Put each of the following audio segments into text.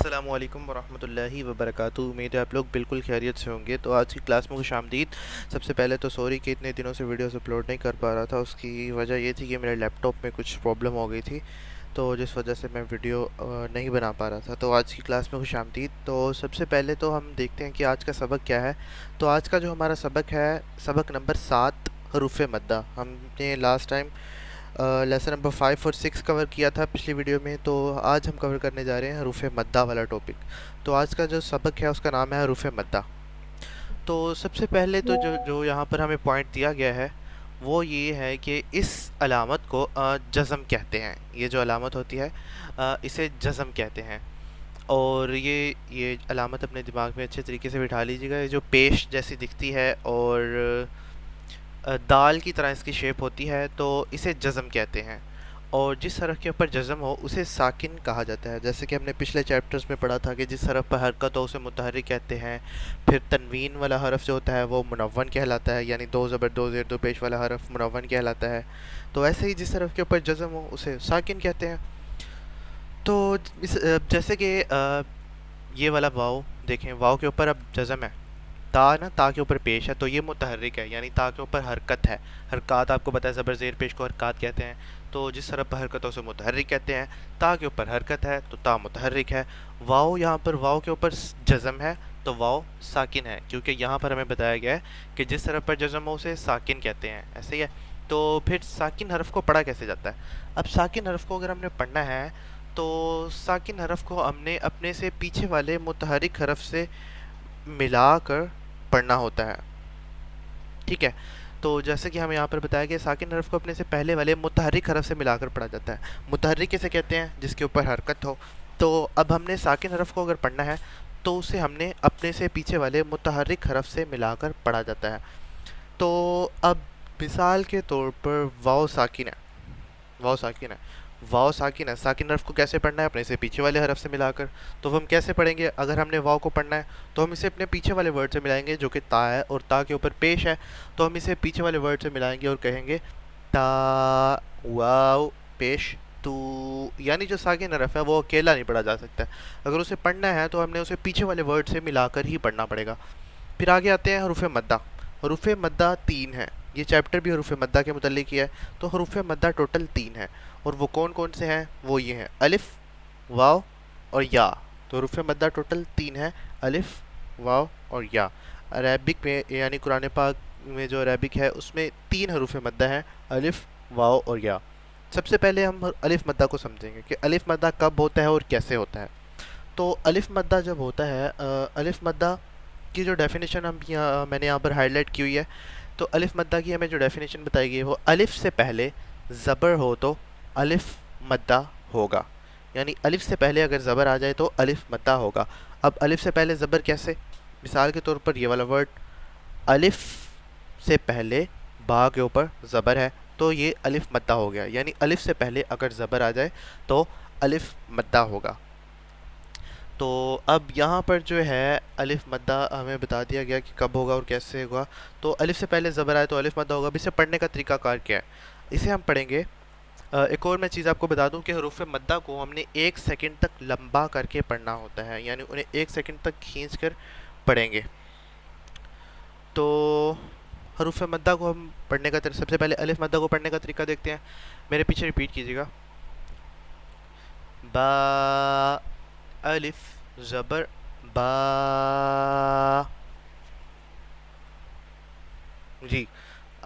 السلام علیکم ورحمۃ اللہ وبرکاتہ۔ امید ہے آپ لوگ بالکل خیریت سے ہوں گے۔ تو آج کی کلاس میں خوش آمدید۔ سب سے پہلے تو سوری کہ اتنے دنوں سے ویڈیوز اپلوڈ نہیں کر پا رہا تھا، اس کی وجہ یہ تھی کہ میرے لیپ ٹاپ میں کچھ پرابلم ہو گئی تھی، تو جس وجہ سے میں ویڈیو نہیں بنا پا رہا تھا۔ تو آج کی کلاس میں خوش آمدید۔ تو سب سے پہلے تو ہم دیکھتے ہیں کہ آج کا سبق کیا ہے۔ تو آج کا جو ہمارا سبق ہے، سبق نمبر 7 حروف مدہ۔ ہم نے لاسٹ ٹائم لیسن نمبر 5 اور 6 کور کیا تھا پچھلی ویڈیو میں، تو آج ہم کور کرنے جا رہے ہیں حروف مدہ والا ٹاپک۔ تو آج کا جو سبق ہے اس کا نام ہے حروف مدہ۔ تو سب سے پہلے تو جو یہاں پر ہمیں پوائنٹ دیا گیا ہے وہ یہ ہے کہ اس علامت کو جزم کہتے ہیں۔ یہ جو علامت ہوتی ہے اسے جزم کہتے ہیں، اور یہ علامت اپنے دماغ میں اچھے طریقے سے بٹھا لیجیے گا۔ یہ جو پیش جیسی دکھتی ہے اور دال کی طرح اس کی شیپ ہوتی ہے، تو اسے جزم کہتے ہیں، اور جس حرف کے اوپر جزم ہو اسے ساکن کہا جاتا ہے۔ جیسے کہ ہم نے پچھلے چیپٹرز میں پڑھا تھا کہ جس حرف پر حرکت ہو اسے متحرک کہتے ہیں، پھر تنوین والا حرف جو ہوتا ہے وہ منون کہلاتا ہے، یعنی دو زبر دو زیر دو پیش والا حرف منون کہلاتا ہے۔ تو ایسے ہی جس حرف کے اوپر جزم ہو اسے ساکن کہتے ہیں۔ تو جیسے کہ یہ والا واو دیکھیں، واو کے اوپر اب جزم ہے، تا کے اوپر پیش ہے تو یہ متحرک ہے، یعنی تا کے اوپر حرکت ہے۔ حرکات آپ کو پتہ ہے زبر زیر پیش کو حرکات کہتے ہیں، تو جس حرف پر حرکت ہو اسے متحرک کہتے ہیں۔ تا کے اوپر حرکت ہے تو تا متحرک ہے۔ واو، یہاں پر واو کے اوپر جزم ہے تو واو ساکن ہے، کیونکہ یہاں پر ہمیں بتایا گیا ہے کہ جس حرف پر جزم ہو اسے ساکن کہتے ہیں، ایسے ہی ہے۔ تو پھر ساکن حرف کو پڑھا کیسے جاتا ہے؟ اب ساکن حرف کو اگر ہم نے پڑھنا ہے تو ساکن حرف کو ہم نے اپنے سے پیچھے والے متحرک حرف سے ملا کر پڑھنا ہوتا ہے، ٹھیک ہے؟ تو جیسے کہ ہمیں یہاں پر بتایا گیا ساکن حرف کو اپنے سے پہلے والے متحرک حرف سے ملا کر پڑھا جاتا ہے۔ متحرک کیسے کہتے ہیں؟ جس کے اوپر حرکت ہو۔ تو اب ہم نے ساکن حرف کو اگر پڑھنا ہے تو اسے ہم نے اپنے سے پیچھے والے متحرک حرف سے ملا کر پڑھا جاتا ہے۔ تو اب مثال کے طور پر واو ساکن ہے، واو ساکن ہے، واو ساکن ہے، ساکن حرف کو کیسے پڑھنا ہے؟ اپنے سے پیچھے والے حرف سے ملا کر۔ تو ہم کیسے پڑھیں گے؟ اگر ہم نے واو کو پڑھنا ہے تو ہم اسے اپنے پیچھے والے ورڈ سے ملائیں گے جو کہ تا ہے، اور تا کے اوپر پیش ہے تو ہم اسے پیچھے والے ورڈ سے ملائیں گے اور کہیں گے تا واو پیش تو، یعنی جو ساکن حرف ہے وہ اکیلا نہیں پڑھا جا سکتا ہے، اگر اسے پڑھنا ہے تو ہم نے اسے پیچھے والے ورڈ سے ملا کر ہی پڑھنا پڑے گا۔ پھر آگے آتے ہیں حروف مدہ۔ حروف مدہ 3 ہیں، یہ چیپٹر بھی حروف مدہ کے متعلق ہی ہے۔ تو حروف مدہ ٹوٹل 3 ہیں، اور وہ کون کون سے ہیں؟ وہ یہ ہیں الف، واو اور یا۔ تو حروف مدہ ٹوٹل 3 ہیں، الف، واو اور یا۔ عربک میں یعنی قرآن پاک میں جو عربک ہے اس میں 3 حروف مدہ ہیں، الف، واو اور یا۔ سب سے پہلے ہم الف مدہ کو سمجھیں گے کہ الف مدہ کب ہوتا ہے اور کیسے ہوتا ہے۔ تو الف مدہ جب ہوتا ہے، الف مدہ کی جو ڈیفینیشن میں نے یہاں پر ہائی لائٹ کی ہوئی ہے، تو الف مدہ کی ہمیں جو ڈیفینیشن بتائی گئی ہے وہ الف سے پہلے زبر ہو تو الف مدہ ہوگا، یعنی الف سے پہلے اگر زبر آ جائے تو الف مدہ ہوگا۔ اب الف سے پہلے زبر کیسے؟ مثال کے طور پر یہ والا ورڈ الف سے پہلے با کے اوپر زبر ہے تو یہ الف مدہ ہو گیا، یعنی الف سے پہلے اگر زبر آ جائے تو الف مدہ ہوگا۔ تو اب یہاں پر جو ہے الف مدہ ہمیں بتا دیا گیا کہ کب ہوگا اور کیسے ہوگا۔ تو الف سے پہلے زبر آئے تو الف مدہ ہوگا۔ اب اسے پڑھنے کا طریقہ کار کیا ہے؟ اسے ہم پڑھیں گے، ایک اور میں چیز آپ کو بتا دوں کہ حروف مدہ کو ہم نے 1 سیکنڈ تک لمبا کر کے پڑھنا ہوتا ہے، یعنی انہیں 1 سیکنڈ تک کھینچ کر پڑھیں گے۔ تو حروف مدہ کو ہم پڑھنے کا سب سے پہلے الف مدہ کو پڑھنے کا طریقہ دیکھتے ہیں، میرے پیچھے ریپیٹ کیجیے گا۔ با، الف زبر با، جی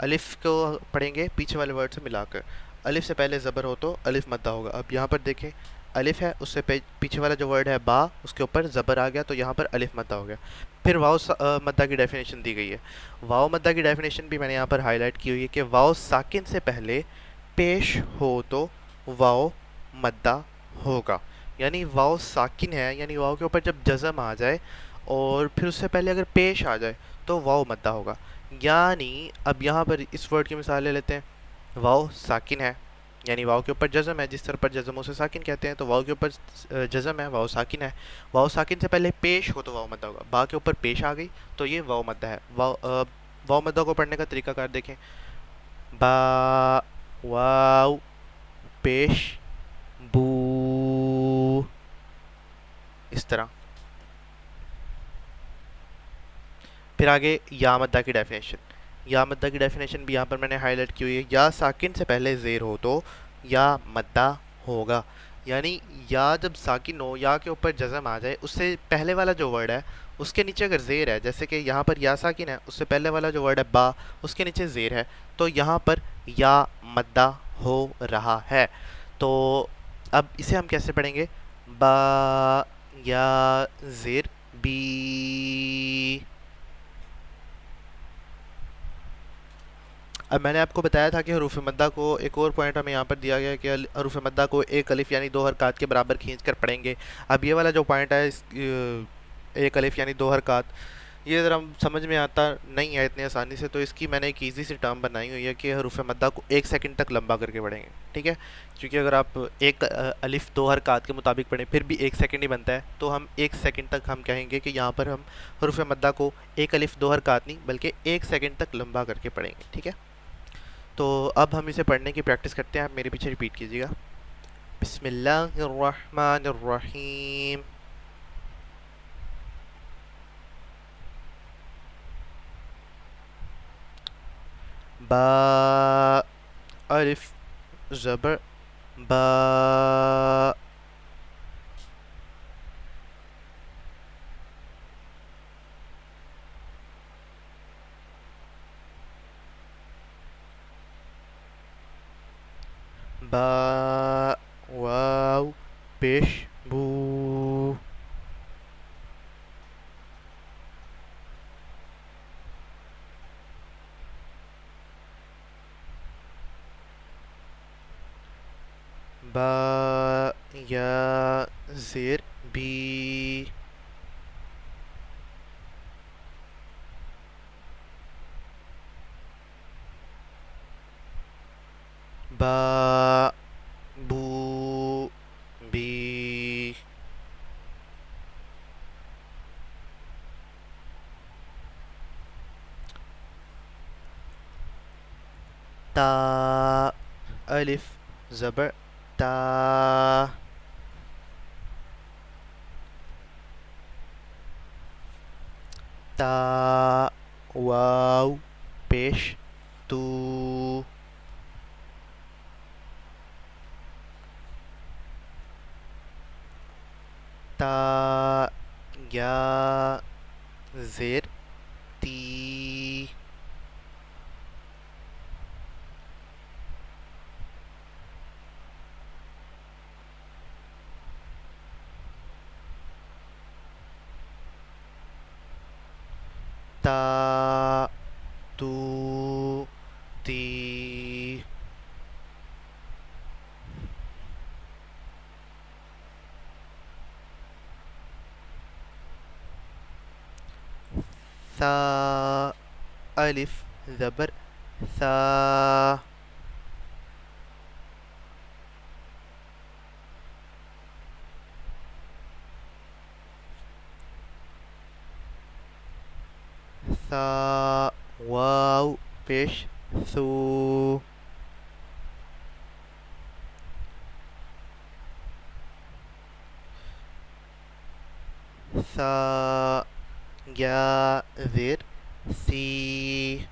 الف کو پڑھیں گے پیچھے والے ورڈ سے ملا کر۔ الف سے پہلے زبر ہو تو الف مدہ ہوگا۔ اب یہاں پر دیکھیں الف ہے، اس سے پیچھے والا جو ورڈ ہے با، اس کے اوپر زبر آ گیا تو یہاں پر الف مدہ ہو گیا۔ پھر واو مدہ کی ڈیفینیشن دی گئی ہے۔ واو مدہ کی ڈیفینیشن بھی میں نے یہاں پر ہائی لائٹ کی ہوئی ہے کہ واو ساکن سے پہلے پیش ہو تو واو مدہ ہوگا، یعنی واو ساکن ہے، یعنی واو کے اوپر جب جزم آ جائے اور پھر اس سے پہلے اگر پیش آ جائے تو واو مدہ ہوگا۔ یعنی اب یہاں پر اس ورڈ کی مثال لے لیتے ہیں، واو ساکن ہے، یعنی واو کے اوپر جزم ہے، جس طرح پر جزم اسے ساکن کہتے ہیں، تو واو کے اوپر جزم ہے، واو ساکن ہے۔ واو ساکن سے پہلے پیش ہو تو واو مدہ ہوگا، با کے اوپر پیش آ گئی تو یہ واو مدہ ہے۔ واو مدہ کو پڑھنے کا طریقہ کار دیکھیں، با، واو پیش بو، اس طرح. پھر آگے یا مدہ کی ڈیفینیشن. یا مدہ کی ڈیفینیشن بھی یہاں پر میں نے ہائی لائٹ کی ہوئی ہے. یا ساکن سے پہلے زیر ہو تو یا مدہ ہوگا. یعنی یا جب ساکن ہو, یا کے اوپر جزم آ جائے, اس سے پہلے والا جو ورڈ ہے اس کے نیچے اگر زیر ہے, جیسے کہ یہاں پر یا ساکن ہے, اس سے پہلے والا جو ورڈ ہے با, اس کے نیچے زیر ہے, تو یہاں پر یا مدہ ہو رہا ہے. تو اب اسے ہم کیسے پڑھیں گے؟ با یا زیر بی. اب میں نے آپ کو بتایا تھا کہ حروف مدہ کو ایک اور پوائنٹ ہمیں یہاں پر دیا گیا ہے کہ حروف مدہ کو ایک الف یعنی دو حرکات کے برابر کھینچ کر پڑھیں گے. اب یہ والا جو پوائنٹ ہے ایک الف یعنی دو حرکات, یہ ذرا سمجھ میں آتا نہیں ہے اتنی آسانی سے, تو اس کی میں نے ایک ایزی سی ٹرم بنائی ہوئی ہے کہ حروف مدہ کو ایک سیکنڈ تک لمبا کر کے پڑھیں گے. ٹھیک ہے, کیونکہ اگر آپ ایک الف دو حرکات کے مطابق پڑھیں پھر بھی ایک سیکنڈ ہی بنتا ہے, تو ہم ایک سیکنڈ تک ہم کہیں گے کہ یہاں پر ہم حروف مدہ کو ایک الف دو حرکات نہیں بلکہ ایک سیکنڈ تک لمبا کر کے پڑھیں گے. ٹھیک ہے, تو اب ہم اسے پڑھنے کی پریکٹس کرتے ہیں. آپ میرے پیچھے ریپیٹ کیجیے گا. بسم اللہ الرحمن الرحیم. با الف زبر با. با واو پیش بو. با یا زیر بی. با بو بی. تا الف زبر تا. تا واو پیش تو. تا یا زیر تی. تا تو تی. ثا الف زبر ثا. ثا واو پیش ثو. ثا یا زیر سی.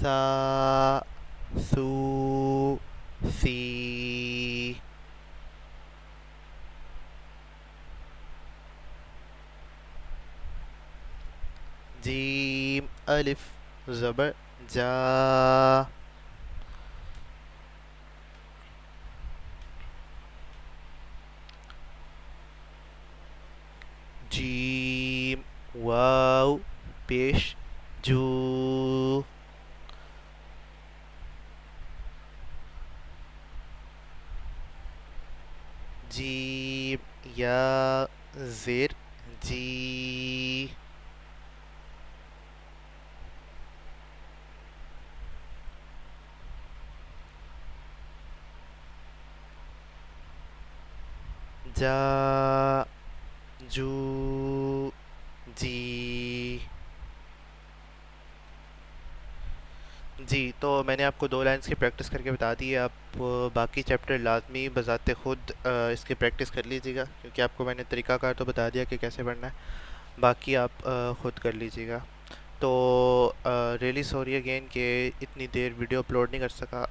ثا ثو سی. جیم الف زبر جا. جیم واو پیش جو. جیم یا زیر جی. جا جو جی. جی تو میں نے آپ کو 2 لائنس کی پریکٹس کر کے بتا دی ہے. آپ باقی چیپٹر لازمی بذات خود اس کی پریکٹس کر لیجیے گا, کیونکہ آپ کو میں نے طریقہ کار تو بتا دیا کہ کیسے پڑھنا ہے. باقی آپ خود کر لیجیے گا. تو ریئلی سوری اگین کہ اتنی دیر ویڈیو اپلوڈ نہیں کر سکا.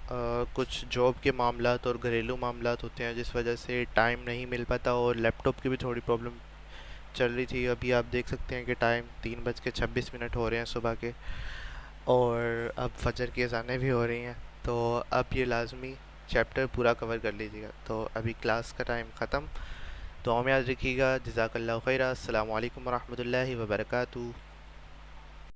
کچھ جاب کے معاملات اور گھریلو معاملات ہوتے ہیں جس وجہ سے ٹائم نہیں مل پاتا, اور لیپ ٹاپ کی بھی تھوڑی پرابلم چل رہی تھی. ابھی آپ دیکھ سکتے ہیں کہ ٹائم 3:26 ہو رہے ہیں صبح کے, اور اب فجر کی اذانیں بھی ہو رہی ہیں. تو اب یہ لازمی چیپٹر پورا کور کر لیجیے گا. تو ابھی کلاس کا ٹائم ختم. دعاؤں میں یاد رکھیے گا. جزاک اللہ خیرہ. السلام علیکم ورحمۃ اللہ وبرکاتہ.